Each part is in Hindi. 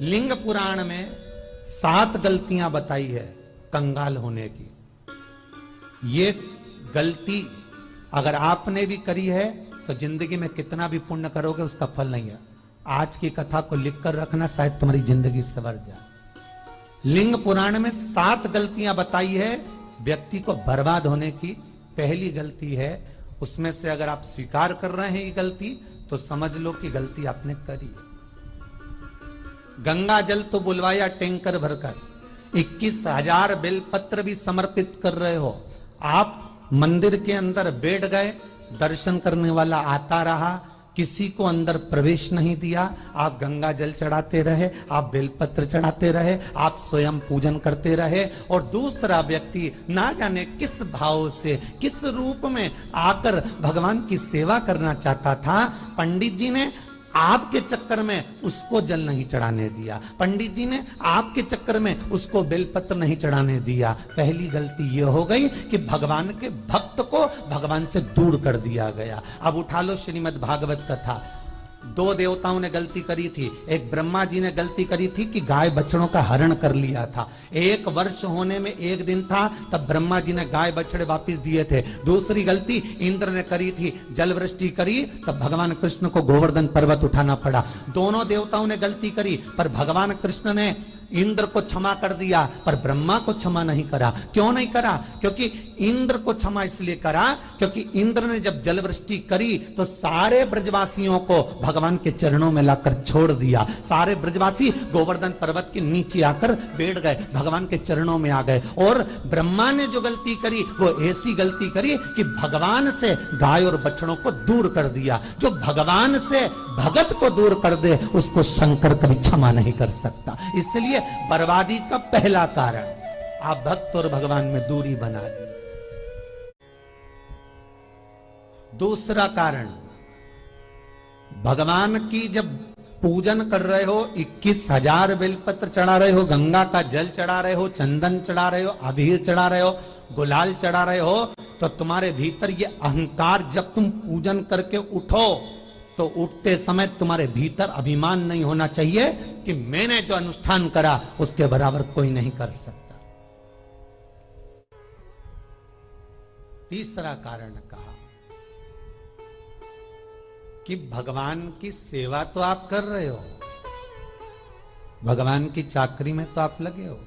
लिंग पुराण में 7 गलतियां बताई है कंगाल होने की। ये गलती अगर आपने भी करी है तो जिंदगी में कितना भी पुण्य करोगे उसका फल नहीं है। आज की कथा को लिखकर रखना, शायद तुम्हारी जिंदगी संवर जाए। लिंग पुराण में 7 गलतियां बताई है व्यक्ति को बर्बाद होने की। पहली गलती है, उसमें से अगर आप स्वीकार कर रहे हैं ये गलती तो समझ लो कि गलती आपने करी है। गंगा जल तो बुलवाया टैंकर भरकर, 21,000 बेलपत्र भी समर्पित कर रहे हो। आप मंदिर के अंदर बैठ गए, दर्शन करने वाला आता रहा, किसी को अंदर प्रवेश नहीं दिया। आप गंगा जल चढ़ाते रहे, आप बेलपत्र चढ़ाते रहे, आप स्वयं पूजन करते रहे, और दूसरा व्यक्ति ना जाने किस भाव से, किस रूप में आकर भगवान की सेवा करना चाहता था। पंडित जी ने आपके चक्कर में उसको जल नहीं चढ़ाने दिया, पंडित जी ने आपके चक्कर में उसको बेलपत्र नहीं चढ़ाने दिया। पहली गलती यह हो गई कि भगवान के भक्त को भगवान से दूर कर दिया गया। अब उठा लो श्रीमद् भागवत कथा। 2 देवताओं ने गलती करी थी। एक ब्रह्मा जी ने गलती करी थी कि गाय बछड़ों का हरण कर लिया था। 1 वर्ष होने में 1 दिन था तब ब्रह्मा जी ने गाय बछड़े वापस दिए थे। दूसरी गलती इंद्र ने करी थी, जल वृष्टि करी तब भगवान कृष्ण को गोवर्धन पर्वत उठाना पड़ा। दोनों देवताओं ने गलती करी, पर भगवान कृष्ण ने इंद्र को क्षमा कर दिया पर ब्रह्मा को क्षमा नहीं करा। क्यों नहीं करा? क्योंकि इंद्र को क्षमा इसलिए करा क्योंकि इंद्र ने जब जलवृष्टि करी तो सारे ब्रजवासियों को भगवान के चरणों में लाकर छोड़ दिया। सारे ब्रजवासी गोवर्धन पर्वत के नीचे आकर बैठ गए, भगवान के चरणों में आ गए। और ब्रह्मा ने जो गलती करी वो ऐसी गलती करी कि भगवान से गाय और बछड़ों को दूर कर दिया। जो भगवान से भगत को दूर कर दे उसको शंकर कभी क्षमा नहीं कर सकता। इसलिए बर्बादी का पहला कारण आप भक्त और भगवान में दूरी बना दी। दूसरा कारण, भगवान की जब पूजन कर रहे हो, 21,000 बेलपत्र चढ़ा रहे हो, गंगा का जल चढ़ा रहे हो, चंदन चढ़ा रहे हो, अबीर चढ़ा रहे हो, गुलाल चढ़ा रहे हो, तो तुम्हारे भीतर ये अहंकार, जब तुम पूजन करके उठो तो उठते समय तुम्हारे भीतर अभिमान नहीं होना चाहिए कि मैंने जो अनुष्ठान करा उसके बराबर कोई नहीं कर सकता। तीसरा कारण कहा कि भगवान की सेवा तो आप कर रहे हो, भगवान की चाकरी में तो आप लगे हो,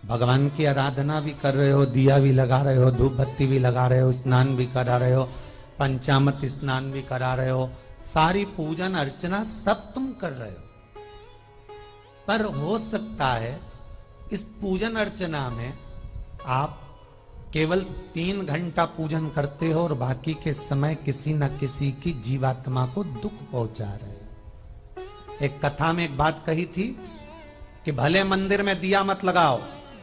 भगवान की आराधना भी कर रहे हो, दिया भी लगा रहे हो, धूप बत्ती भी लगा रहे हो, स्नान भी करा रहे हो, पंचामृत स्नान भी करा रहे हो, सारी पूजन अर्चना सब तुम कर रहे हो। पर हो सकता है इस पूजन अर्चना में आप केवल 3 घंटा पूजन करते हो और बाकी के समय किसी न किसी की जीवात्मा को दुख पहुंचा रहे हो। एक कथा में एक बात कही थी कि भले मंदिर में दिया मत लगाओ,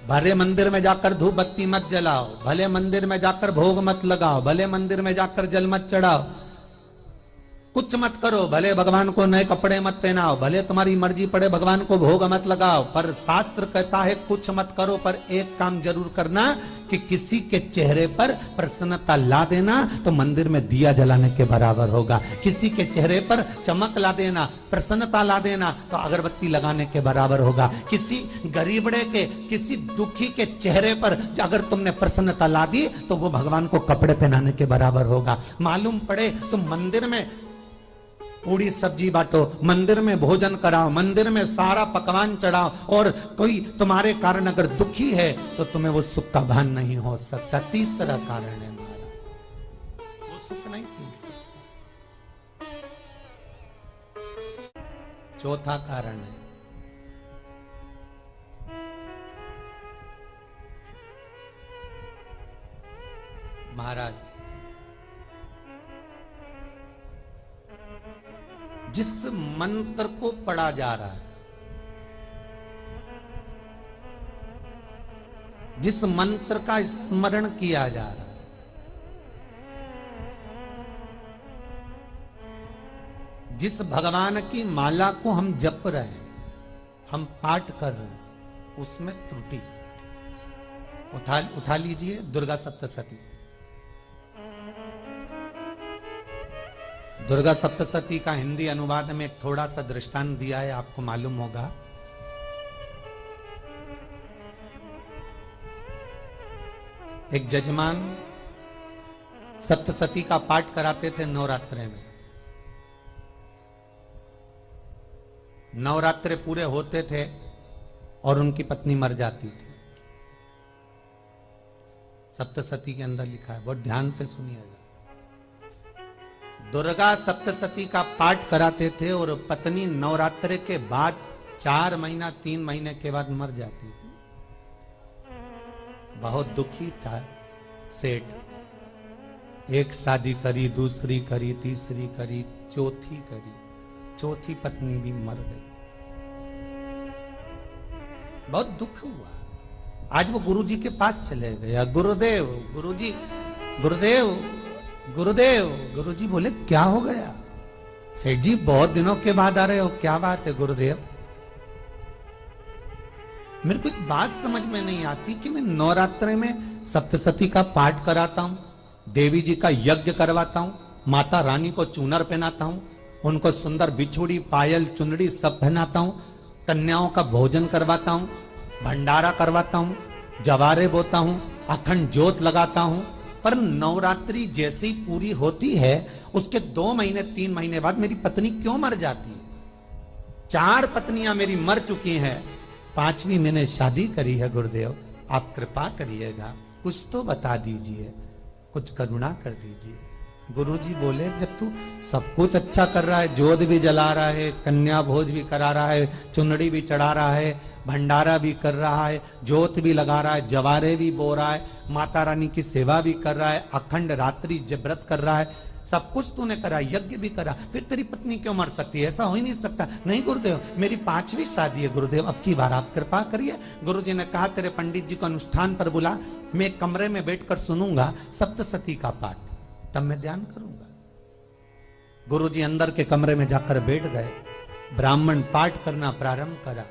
भले मंदिर में जाकर धूप बत्ती मत जलाओ, भले मंदिर में जाकर भोग मत लगाओ, भले मंदिर में जाकर जल मत चढ़ाओ, कुछ मत करो, भले भगवान को नए कपड़े मत पहनाओ, भले तुम्हारी मर्जी पड़े भगवान को भोग मत लगाओ, पर शास्त्र कहता है कुछ मत करो, पर एक काम जरूर करना कि किसी के चेहरे पर प्रसन्नता ला देना तो मंदिर में दिया जलाने के बराबर होगा। किसी के चेहरे पर चमक ला देना, प्रसन्नता ला देना तो अगरबत्ती लगाने के बराबर होगा। किसी गरीबड़े के, किसी दुखी के चेहरे पर अगर तुमने प्रसन्नता ला दी तो वो भगवान को कपड़े पहनाने के बराबर होगा। मालूम पड़े तुम मंदिर में पूरी सब्जी बांटो, मंदिर में भोजन कराओ, मंदिर में सारा पकवान चढ़ाओ, और कोई तुम्हारे कारण अगर दुखी है तो तुम्हें वो सुख का भान नहीं हो सकता। तीसरा कारण है हमारा, वो सुख नहीं मिल सकता। चौथा कारण है महाराज, जिस मंत्र को पढ़ा जा रहा है, जिस मंत्र का स्मरण किया जा रहा है, जिस भगवान की माला को हम जप रहे हैं, हम पाठ कर रहे हैं, उसमें त्रुटि। उठा लीजिए दुर्गा सप्तशती। दुर्गा सप्तशती का हिंदी अनुवाद में एक थोड़ा सा दृष्टांत दिया है, आपको मालूम होगा। एक जजमान सप्तशती का पाठ कराते थे नवरात्रे में। नवरात्रे पूरे होते थे और उनकी पत्नी मर जाती थी। सप्तशती के अंदर लिखा है, बहुत ध्यान से सुनिएगा। दुर्गा सप्तशती का पाठ कराते थे और पत्नी नवरात्रे के बाद 4 महीना 3 महीने के बाद मर जाती थी। बहुत दुखी था सेठ। एक शादी करी, दूसरी करी, तीसरी करी, चौथी करी, चौथी पत्नी भी मर गई। बहुत दुख हुआ। आज वो गुरुजी के पास चले गया, गुरुदेव, गुरुजी, गुरुदेव, गुरुदेव। गुरुजी बोले क्या हो गया? सेठ जी बहुत दिनों के बाद आ रहे हो, क्या बात है गुरुदेव? मेरे को एक बात समझ में नहीं आती कि मैं नवरात्रे में सप्तशती का पाठ कराता हूं, देवी जी का यज्ञ करवाता हूं, माता रानी को चूनर पहनाता हूं, उनको सुंदर बिछुड़ी, पायल, चुनरी सब पहनाता हूं, कन्याओं का भोजन करवाता हूं, भंडारा करवाता हूं, जवारे बोता हूं, अखंड ज्योत लगाता हूं, पर नवरात्रि जैसी पूरी होती है उसके 2 महीने 3 महीने बाद मेरी पत्नी क्यों मर जाती है? 4 पत्नियां मेरी मर चुकी हैं, 5वीं मैंने शादी करी है। गुरुदेव आप कृपा करिएगा, कुछ तो बता दीजिए, कुछ करुणा कर दीजिए। गुरुजी बोले जब तू सब कुछ अच्छा कर रहा है, ज्योत भी जला रहा है, कन्या भोज भी करा रहा है, चुनरी भी चढ़ा रहा है, भंडारा भी कर रहा है, ज्योत भी लगा रहा है, जवारे भी बो रहा है, माता रानी की सेवा भी कर रहा है, अखंड रात्रि व्रत कर रहा है, सब कुछ तूने करा, यज्ञ भी करा, फिर तेरी पत्नी क्यों मर सकती है? ऐसा हो ही नहीं सकता। नहीं गुरुदेव मेरी 5वीं शादी है गुरुदेव, अब की बार आप कृपा करिए। गुरुजी ने कहा तेरे पंडित जी को अनुष्ठान पर बुला, मैं कमरे में बैठकर सुनूंगा सप्तशती का पाठ, तब मैं ध्यान करूंगा। गुरुजी अंदर के कमरे में जाकर बैठ गए, ब्राह्मण पाठ करना प्रारंभ करा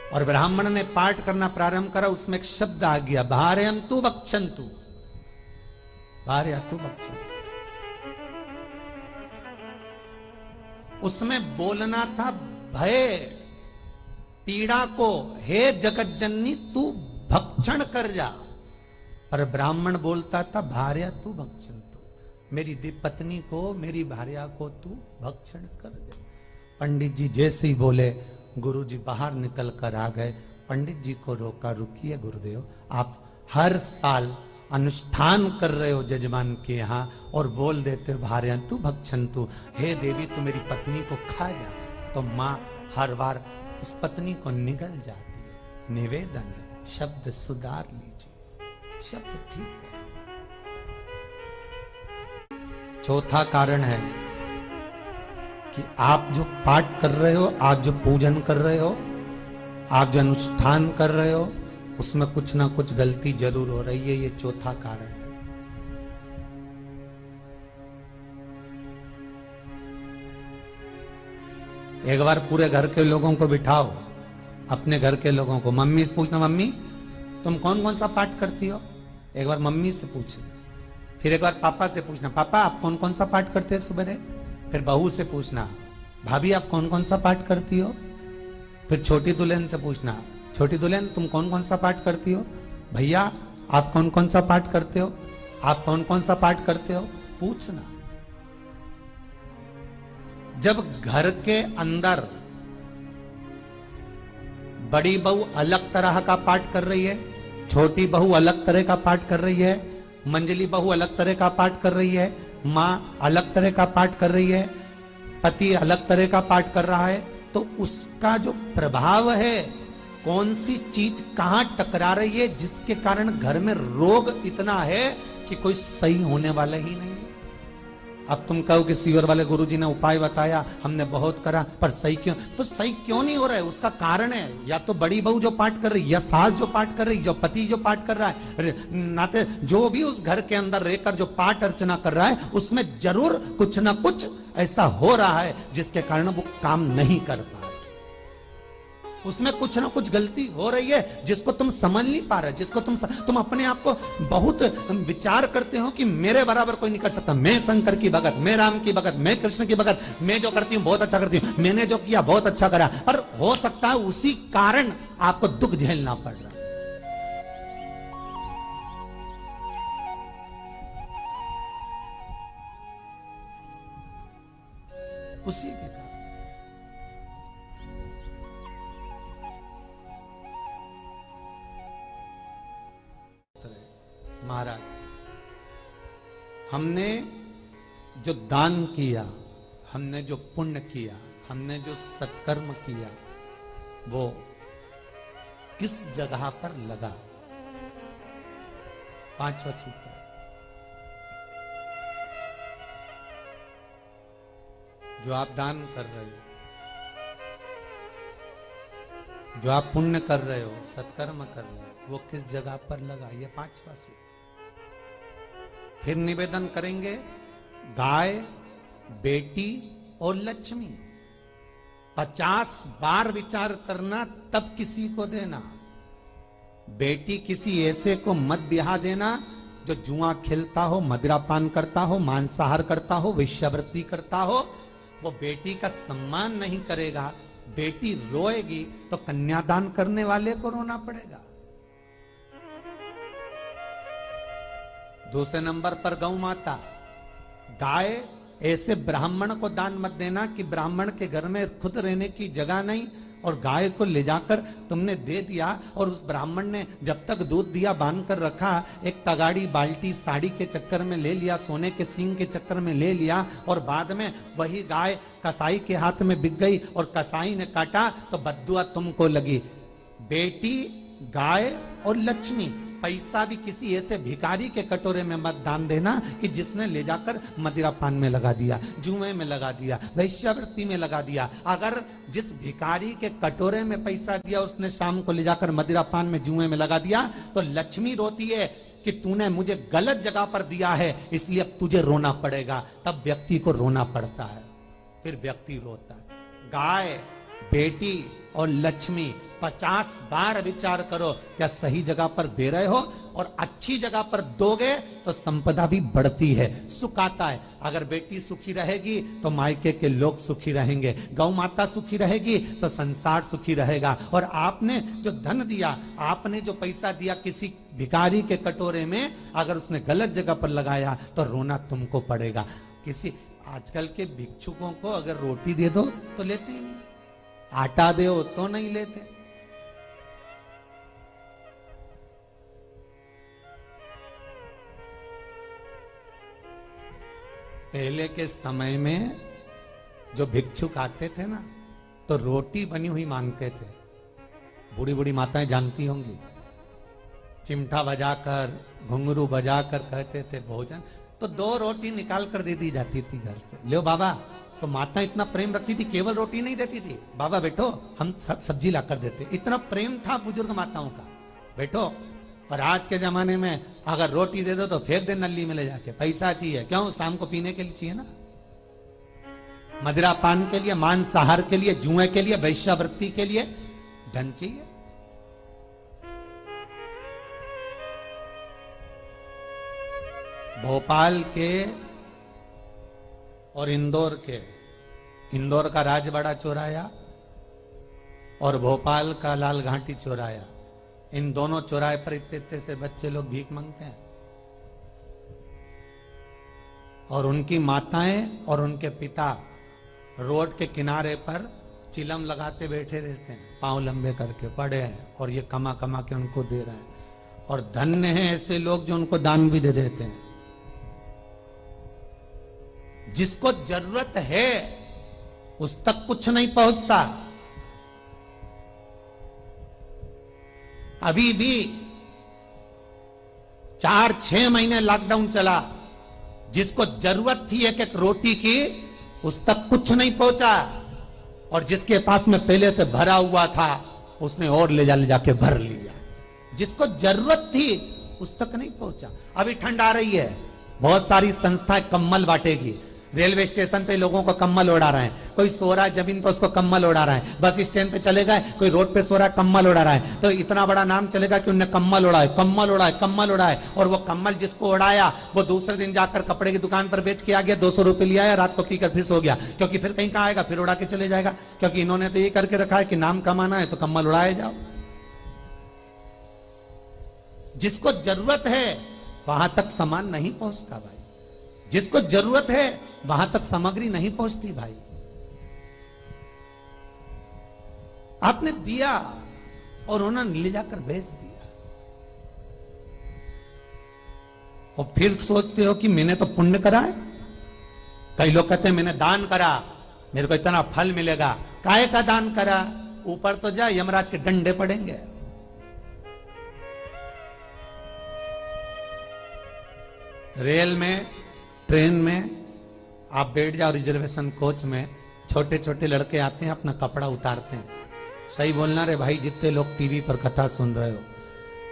और ब्राह्मण ने पाठ करना प्रारंभ करा। उसमें एक शब्द आ गया, भारयंतु बक्षंतु, भारयंतु बक्षंतु। उसमें बोलना था भय पीड़ा को, हे जगत जननी तू भक्षण कर जा, पर ब्राह्मण बोलता था भार्या तू भक्षण तू, मेरी पत्नी को, मेरी भार्या को तू भक्षण कर दे। पंडित जी जैसे ही बोले गुरुजी बाहर निकल कर आ गए। पंडित जी को रोका, रुकिए गुरुदेव, आप हर साल अनुष्ठान कर रहे हो जजमान के यहाँ और बोल देते हो भार्या तू भक्षण तू, हे देवी तू मेरी पत्नी को खा जा, तो माँ हर बार उस पत्नी को निगल जाती है। निवेदन है, शब्द सुधार लीजिए, शब्द ठीक है। चौथा कारण है कि आप जो पाठ कर रहे हो, आप जो पूजन कर रहे हो, आप जो अनुष्ठान कर रहे हो, उसमें कुछ ना कुछ गलती जरूर हो रही है। ये चौथा कारण है। एक बार पूरे घर के लोगों को बिठाओ, अपने घर के लोगों को, मम्मी से पूछना मम्मी तुम कौन कौन सा पाठ करती हो? एक बार मम्मी से पूछना, फिर एक बार पापा से पूछना, पापा आप कौन कौन सा पाठ करते हैं सुबह? फिर बहू से पूछना, भाभी आप कौन कौन सा पाठ करती हो? फिर छोटी दुल्हन से पूछना, छोटी दुल्हन तुम कौन कौन सा पाठ करती हो? भैया आप कौन कौन सा पाठ करते हो? आप कौन कौन सा पाठ करते हो? पूछना। जब घर के अंदर बड़ी बहू अलग तरह का पाठ कर रही है, छोटी बहू अलग तरह का पाठ कर रही है, मंजली बहू अलग तरह का पाठ कर रही है, माँ अलग तरह का पाठ कर रही है, पति अलग तरह का पाठ कर रहा है, तो उसका जो प्रभाव है, कौन सी चीज कहां टकरा रही है जिसके कारण घर में रोग इतना है कि कोई सही होने वाला ही नहीं है। अब तुम कहो कि सीवर वाले गुरुजी ने उपाय बताया, हमने बहुत करा, पर सही क्यों? तो सही क्यों नहीं हो रहा है? उसका कारण है या तो बड़ी बहू जो पाठ कर रही, या सास जो पाठ कर रही, जो पति जो पाठ कर रहा है, नाते जो भी उस घर के अंदर रहकर जो पाठ अर्चना कर रहा है, उसमें जरूर कुछ ना कुछ ऐसा हो रहा है जिसके कारण वो काम नहीं कर पा रहे। उसमें कुछ ना कुछ गलती हो रही है जिसको तुम समझ नहीं पा रहे, जिसको तुम अपने आप को बहुत विचार करते हो कि मेरे बराबर कोई नहीं कर सकता, मैं शंकर की भगत, मैं राम की भगत, मैं कृष्ण की भगत, मैं जो करती हूँ बहुत अच्छा करती हूँ, मैंने जो किया बहुत अच्छा करा। पर हो सकता है उसी कारण आपको दुख झेलना पड़ रहा। उसी के कारण महाराज, हमने जो दान किया, हमने जो पुण्य किया, हमने जो सत्कर्म किया, वो किस जगह पर लगा? पांचवा सूत्र, जो आप दान कर रहे हो, जो आप पुण्य कर रहे हो, सत्कर्म कर रहे हो, वो किस जगह पर लगा? ये पांचवा सूत्र। फिर निवेदन करेंगे, गाय, बेटी और लक्ष्मी 50 बार विचार करना, तब किसी को देना। बेटी किसी ऐसे को मत ब्याह देना जो जुआ खेलता हो, मदिरापान करता हो, मांसाहार करता हो, वेश्यावृत्ति करता हो। वो बेटी का सम्मान नहीं करेगा, बेटी रोएगी तो कन्यादान करने वाले को रोना पड़ेगा। दूसरे नंबर पर गौ माता, गाय ऐसे ब्राह्मण को दान मत देना कि ब्राह्मण के घर में खुद रहने की जगह नहीं और गाय को ले जाकर तुमने दे दिया और उस ब्राह्मण ने जब तक दूध दिया बांध कर रखा, एक तगाड़ी बाल्टी साड़ी के चक्कर में ले लिया, सोने के सींग के चक्कर में ले लिया और बाद में वही गाय कसाई के हाथ में बिक गई और कसाई ने काटा तो बद्दुआ तुमको लगी। बेटी, गाय और लक्ष्मी, पैसा भी किसी ऐसे भिखारी के कटोरे में मत दान देना कि जिसने ले जाकर मदिरा पान में लगा दिया, जुए में लगा दिया, वैश्यावृत्ति में लगा दिया। अगर जिस भिखारी के कटोरे में पैसा दिया उसने शाम को ले जाकर मदिरा पान में, जुए में लगा दिया, तो लक्ष्मी रोती है कि तूने मुझे गलत जगह पर दिया है, इसलिए अब तुझे रोना पड़ेगा। तब व्यक्ति को रोना पड़ता है, फिर व्यक्ति रोता है। गाय, बेटी और लक्ष्मी 50 बार विचार करो, क्या सही जगह पर दे रहे हो? और अच्छी जगह पर दोगे तो संपदा भी बढ़ती है, सुख आता है। अगर बेटी सुखी रहेगी तो मायके के लोग सुखी रहेंगे, गौ माता सुखी रहेगी तो संसार सुखी रहेगा। और आपने जो धन दिया, आपने जो पैसा दिया किसी भिखारी के कटोरे में, अगर उसने गलत जगह पर लगाया तो रोना तुमको पड़ेगा। किसी आजकल के भिक्षुकों को अगर रोटी दे दो तो लेते ही नहीं, आटा दो तो नहीं लेते। पहले के समय में जो भिक्षुक आते थे ना, तो रोटी बनी हुई मांगते थे। बूढ़ी बूढ़ी माताएं जानती होंगी, चिमटा बजाकर, घुंघरू बजाकर कहते थे भोजन, तो 2 रोटी निकाल कर दे दी जाती थी घर से। लो बाबा, तो माता इतना प्रेम रखती थी, केवल रोटी नहीं देती थी, बाबा बैठो हम सब्जी ला कर देते। इतना प्रेम था बुजुर्ग माताओं का, बैठो। और आज के जमाने में अगर रोटी दे दो तो फेंक दे नली में ले जाके, पैसा चाहिए। क्यों? शाम को पीने के लिए चाहिए ना, मदिरा पान के लिए, मांसाहार के लिए, जुए के लिए, वैश्यावृत्ति के लिए धन चाहिए। भोपाल के और इंदौर के, इंदौर का राजवाड़ा चौराया और भोपाल का लाल घाटी चौराया, इन दोनों चौराहे पर इतने से बच्चे लोग भीख मांगते हैं और उनकी माताएं और उनके पिता रोड के किनारे पर चिलम लगाते बैठे रहते हैं, पांव लंबे करके पड़े हैं और ये कमा कमा के उनको दे रहे हैं। और धन्य हैं ऐसे लोग जो उनको दान भी दे देते हैं। जिसको जरूरत है उस तक कुछ नहीं पहुंचता। अभी भी 4-6 महीने लॉकडाउन चला, जिसको जरूरत थी एक एक रोटी की उस तक कुछ नहीं पहुंचा, और जिसके पास में पहले से भरा हुआ था उसने और ले जाके भर लिया। जिसको जरूरत थी उस तक नहीं पहुंचा। अभी ठंड आ रही है, बहुत सारी संस्थाएं कंबल बांटेगी, रेलवे स्टेशन पे लोगों को कम्बल उड़ा रहे हैं, कोई सो रहा है जमीन पर उसको कम्बल उड़ा रहा है, बस स्टैंड पे चले गए कोई रोड पे सो रहा है कम्बल उड़ा रहा है, तो इतना बड़ा नाम चलेगा कि उनने कम्बल उड़ाए, कम्बल उड़ाए, कम्बल उड़ाए। और वो कम्बल जिसको उड़ाया वो दूसरे दिन जाकर कपड़े की दुकान पर बेच के आ गया, 200 रुपए लिया, रात को पीकर फिर सो गया, क्योंकि फिर कहीं कहाँ आएगा, फिर उड़ा के चले जाएगा, क्योंकि इन्होंने तो ये करके रखा है कि नाम कमाना है तो कम्बल उड़ाए जाओ। जिसको जरूरत है वहां तक सामान नहीं पहुंचता भाई, जिसको जरूरत है वहां तक सामग्री नहीं पहुंचती भाई। आपने दिया और उन्होंने ले जाकर बेच दिया, और फिर सोचते हो कि मैंने तो पुण्य करा है। कई लोग कहते हैं मैंने दान करा, मेरे को इतना फल मिलेगा। काहे का दान करा? ऊपर तो जा, यमराज के डंडे पड़ेंगे। रेल में, ट्रेन में आप बैठ जाओ, रिजर्वेशन कोच में, छोटे छोटे लड़के आते हैं अपना कपड़ा उतारते हैं। सही बोलना रे भाई, जितने लोग टीवी पर कथा सुन रहे हो,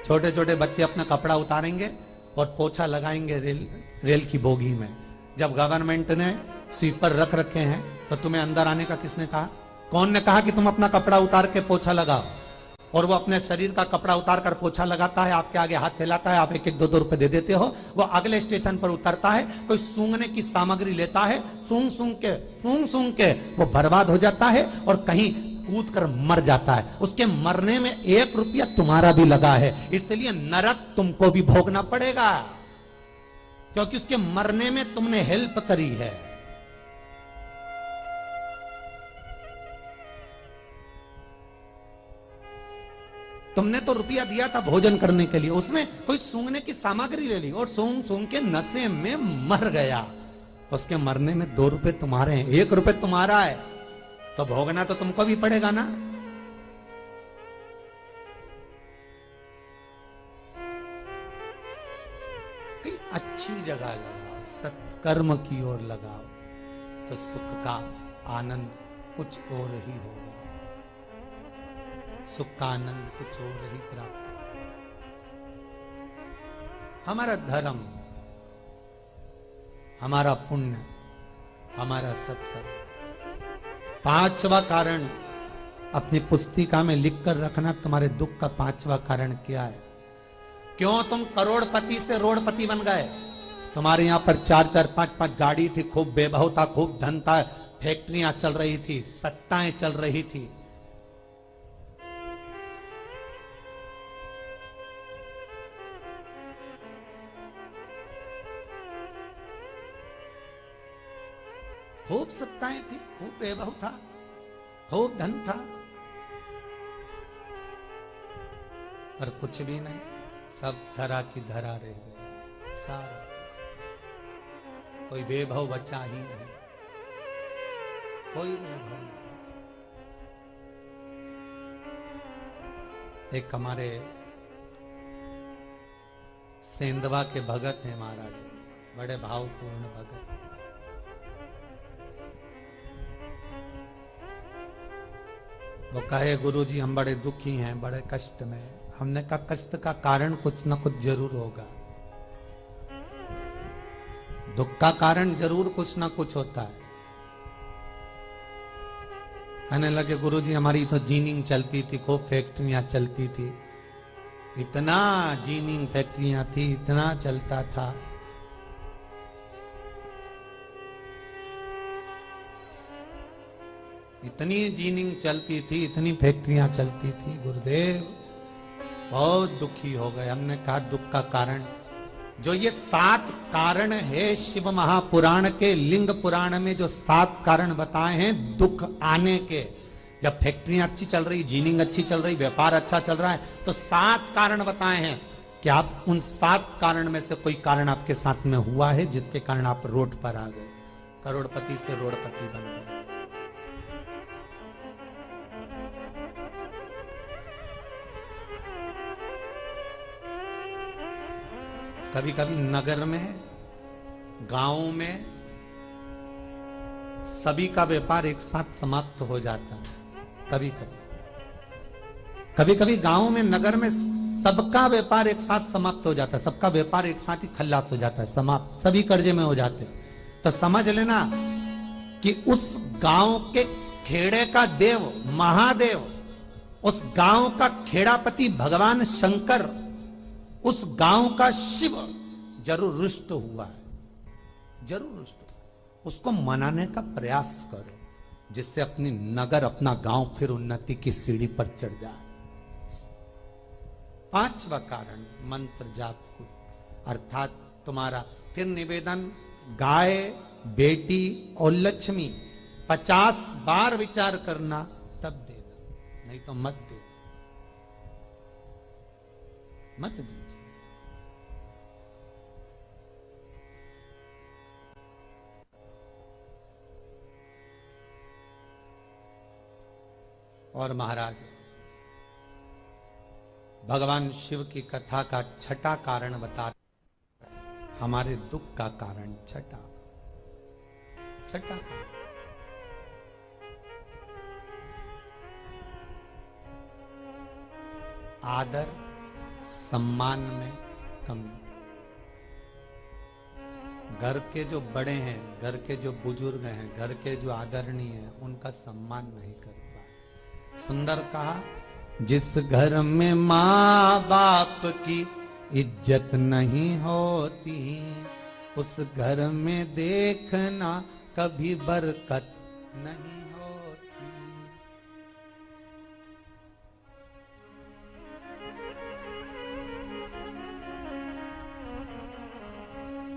छोटे छोटे बच्चे अपना कपड़ा उतारेंगे और पोछा लगाएंगे रेल की बोगी में। जब गवर्नमेंट ने स्वीपर रख रखे हैं तो तुम्हें अंदर आने का किसने कहा? कौन ने कहा कि तुम अपना कपड़ा उतार के पोछा लगाओ? और वो अपने शरीर का कपड़ा उतार कर पोछा लगाता है, आपके आगे हाथ फैलाता है, आप 1-1, 2-2 रुपए दे देते हो। वो अगले स्टेशन पर उतरता है, कोई सूंघने की सामग्री लेता है, सूंघ सूंघ के वो बर्बाद हो जाता है और कहीं कूद कर मर जाता है। उसके मरने में 1 रुपया तुम्हारा भी लगा है, इसलिए नरक तुमको भी भोगना पड़ेगा, क्योंकि उसके मरने में तुमने हेल्प करी है। तुमने तो रुपया दिया था भोजन करने के लिए, उसने कोई सूंघने की सामग्री ले ली और सूंघ सूंघ के नशे में मर गया। उसके मरने में 2 रुपए तुम्हारे हैं, 1 रुपए तुम्हारा है, तो भोगना तो तुमको भी पड़ेगा ना। कहीं अच्छी जगह लगाओ, सत्कर्म की ओर लगाओ, तो सुख का आनंद कुछ और ही होगा, सुख का आनंद कुछ और ही प्राप्त होगा। हमारा धर्म, हमारा पुण्य, हमारा सत्कर्म। 5वां कारण अपनी पुस्तिका में लिखकर रखना, तुम्हारे दुख का 5वां कारण क्या है? क्यों तुम करोड़पति से रोड़पति बन गए? तुम्हारे यहां पर 4-4, 5-5 गाड़ी थी, खूब वैभव था, खूब धन था, फैक्ट्रियां चल रही थी, सत्ताएं चल रही थी। खूब सत्ताएं थी, खूब वैभव था, खूब धन था, पर कुछ भी नहीं, सब धरा की धरा रह गए। सारा कोई वैभव बचा ही नहीं, कोई वैभव नहीं। एक हमारे सेंधवा के भगत हैं महाराज, बड़े भावपूर्ण भगत। वो कहे गुरुजी हम बड़े दुखी हैं, बड़े कष्ट में। हमने कहा कष्ट का कारण कुछ ना कुछ जरूर होगा, दुख का कारण जरूर कुछ ना कुछ होता है। कहने लगे गुरुजी हमारी तो जीनिंग चलती थी, खूब फैक्ट्रियां चलती थी, इतना जीनिंग फैक्ट्रियां थी, इतना चलता था। इतनी जीनिंग चलती थी, इतनी फैक्ट्रियां चलती थी, गुरुदेव बहुत दुखी हो गए। हमने कहा दुख का कारण, जो ये 7 कारण है शिव महापुराण के, लिंग पुराण में जो 7 कारण बताए हैं दुख आने के, जब फैक्ट्रियां अच्छी चल रही, जीनिंग अच्छी चल रही, व्यापार अच्छा चल रहा है, तो 7 कारण बताए हैं कि आप उन 7 कारण में से कोई कारण आपके साथ में हुआ है जिसके कारण आप रोड पर आ गए, करोड़पति से रोडपति बन गए। कभी कभी नगर में, गांव में सभी का व्यापार एक साथ समाप्त हो जाता है। कभी कभी गांव में, नगर में सबका व्यापार एक साथ समाप्त हो जाता है, सबका व्यापार एक साथ ही खल्लास हो जाता है, समाप्त, सभी कर्जे में हो जाते हैं। तो समझ लेना कि उस गांव के खेड़े का देव महादेव, उस गांव का खेड़ापति भगवान शंकर, उस गांव का शिव जरूर रुष्ट हुआ है, जरूर रुष्ट हुआ। उसको मनाने का प्रयास करो, जिससे अपनी नगर, अपना गांव फिर उन्नति की सीढ़ी पर चढ़ जाए। पांचवा कारण मंत्र जाप को, अर्थात तुम्हारा फिर निवेदन, गाय, बेटी और लक्ष्मी 50 बार विचार करना, तब देना, नहीं तो मत दे, मत दीजिए। और महाराज भगवान शिव की कथा का छठा कारण बता, हमारे दुख का कारण छठा कारण आदर सम्मान में कमी। घर के जो बड़े हैं, घर के जो बुजुर्ग हैं, घर के जो आदरणीय हैं, उनका सम्मान नहीं कर पाए। सुंदर कहा, जिस घर में माँ बाप की इज्जत नहीं होती, उस घर में देखना कभी बरकत नहीं होती।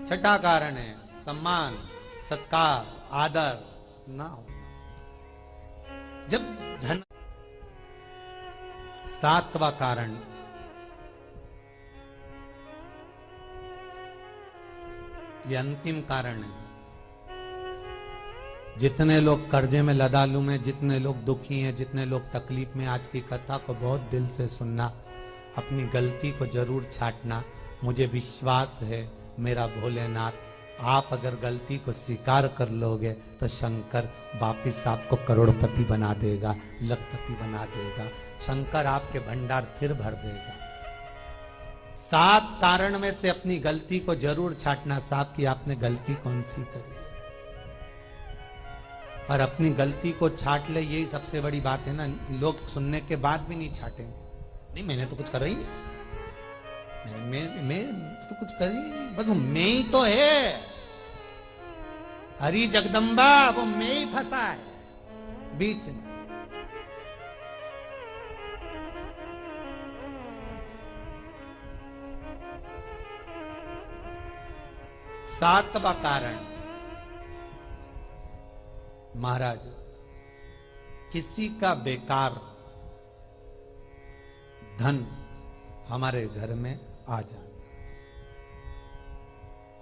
छठा कारण है सम्मान, सत्कार, आदर ना होना। जब धन, सातवां कारण ये अंतिम कारण है। जितने लोग कर्जे में, लदालू में, जितने लोग दुखी हैं, जितने लोग तकलीफ में, आज की कथा को बहुत दिल से सुनना, अपनी गलती को जरूर छांटना। मुझे विश्वास है मेरा भोलेनाथ, आप अगर गलती को स्वीकार कर लोगे तो शंकर वापिस आपको करोड़पति बना देगा, लखपति बना देगा। शंकर आपके भंडार फिर भर देगा। 7 कारण में से अपनी गलती को जरूर छांटना। साहब की आपने गलती कौन सी करी, और अपनी गलती को छाट ले, यही सबसे बड़ी बात है ना। लोग सुनने के बाद भी नहीं छाटेंगे, नहीं मैंने तो कुछ करा ही नहीं, मैं तो कुछ कर ही नहीं, बस मैं ही तो है, हरी जगदम्बा वो मैं ही फंसा है बीच में। सातवां कारण महाराज, किसी का बेकार धन हमारे घर में आ जाना।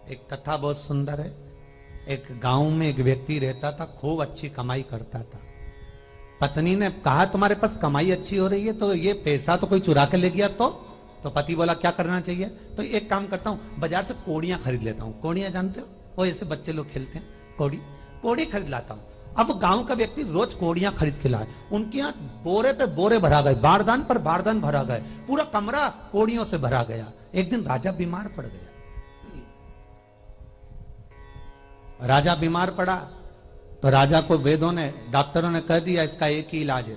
एक कथा बहुत सुंदर है। एक गांव में एक व्यक्ति रहता था, खूब अच्छी कमाई करता था। पत्नी ने कहा, तुम्हारे पास कमाई अच्छी हो रही है तो ये पैसा तो कोई चुरा के ले गया तो पति बोला क्या करना चाहिए, तो एक काम करता हूं, बाजार से कोड़ियां खरीद लेता हूं। कोड़ियां जानते हो, वो ऐसे बच्चे लोग खेलते हैं, कोड़ी खरीद लाता हूं। अब गांव का व्यक्ति रोज कोड़ियां खरीद के लाए। उनके यहाँ बोरे पे बोरे भरा गए, बारदान पर बारदान भरा गए, पूरा कमरा कोड़ियों से भरा गया। एक दिन राजा बीमार पड़ गया। राजा बीमार पड़ा तो राजा को वेदों ने, डॉक्टरों ने कह दिया इसका एक ही इलाज है,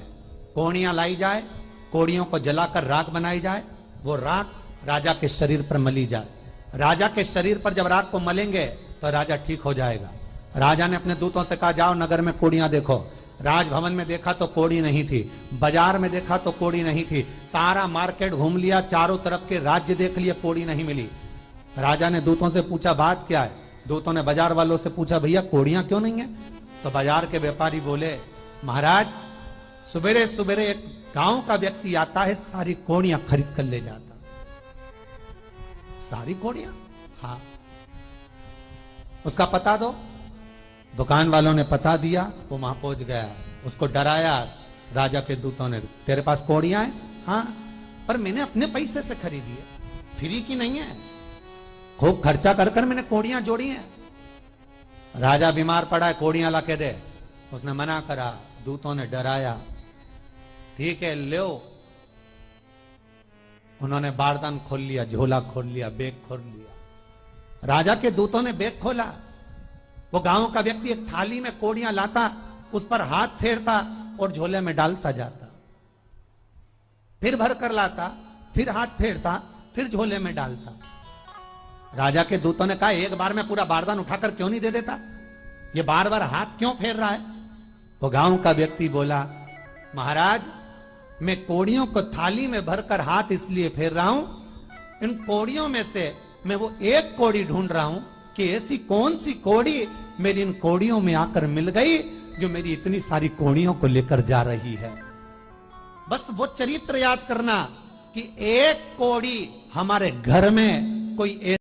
कोड़ियां लाई जाए, कोड़ियों को जलाकर राख बनाई जाए, वो राख राजा के शरीर पर मली जाए। राजा के शरीर पर जब राख को मलेंगे तो राजा ठीक हो जाएगा। राजा ने अपने दूतों से कहा, जाओ नगर में कोड़ियां देखो। राजभवन में देखा तो कोड़ी नहीं थी, बाजार में देखा तो कोड़ी नहीं थी, सारा मार्केट घूम लिया, चारों तरफ के राज्य देख लिया, कोड़ी नहीं मिली। राजा ने दूतों से पूछा बात क्या है। दूतों ने बाजार वालों से पूछा, भैया कोड़ियां क्यों नहीं है। तो बाजार के व्यापारी बोले, महाराज सवेरे सवेरे एक गांव का व्यक्ति आता है, सारी कोड़ियां खरीद कर ले जाता। सारी कोड़ियां? हाँ। उसका पता दो। दुकान वालों ने पता दिया, वो वहां पहुंच गया, उसको डराया। राजा के दूतों ने, तेरे पास कोड़ियां हैं? हाँ, पर मैंने अपने पैसे से खरीदी है, फ्री की नहीं है, खूब खर्चा कर कर मैंने कोड़ियां जोड़ी हैं। राजा बीमार पड़ा है, कोड़ियां ला के दे। उसने मना करा, दूतों ने डराया, ठीक है लो। उन्होंने बारदान खोल लिया, झोला खोल लिया, बैग खोल लिया। राजा के दूतों ने बैग खोला, वो गांव का व्यक्ति एक थाली में कोड़ियां लाता, उस पर हाथ फेरता और झोले में डालता जाता, फिर भर कर लाता, फिर हाथ फेरता, फिर झोले में डालता। राजा के दूतों ने कहा, एक बार में पूरा बारदान उठाकर क्यों नहीं दे देता, ये बार बार हाथ क्यों फेर रहा है? वो गांव का व्यक्ति बोला, महाराज मैं कोड़ियों को थाली में भरकर हाथ इसलिए फेर रहा हूं, इन कोड़ियों में से मैं वो एक कोड़ी ढूंढ रहा हूं कि ऐसी कौन सी कोड़ी मेरी इन कोड़ियों में आकर मिल गई जो मेरी इतनी सारी कोड़ियों को लेकर जा रही है। बस वो चरित्र याद करना कि एक कोड़ी हमारे घर में कोई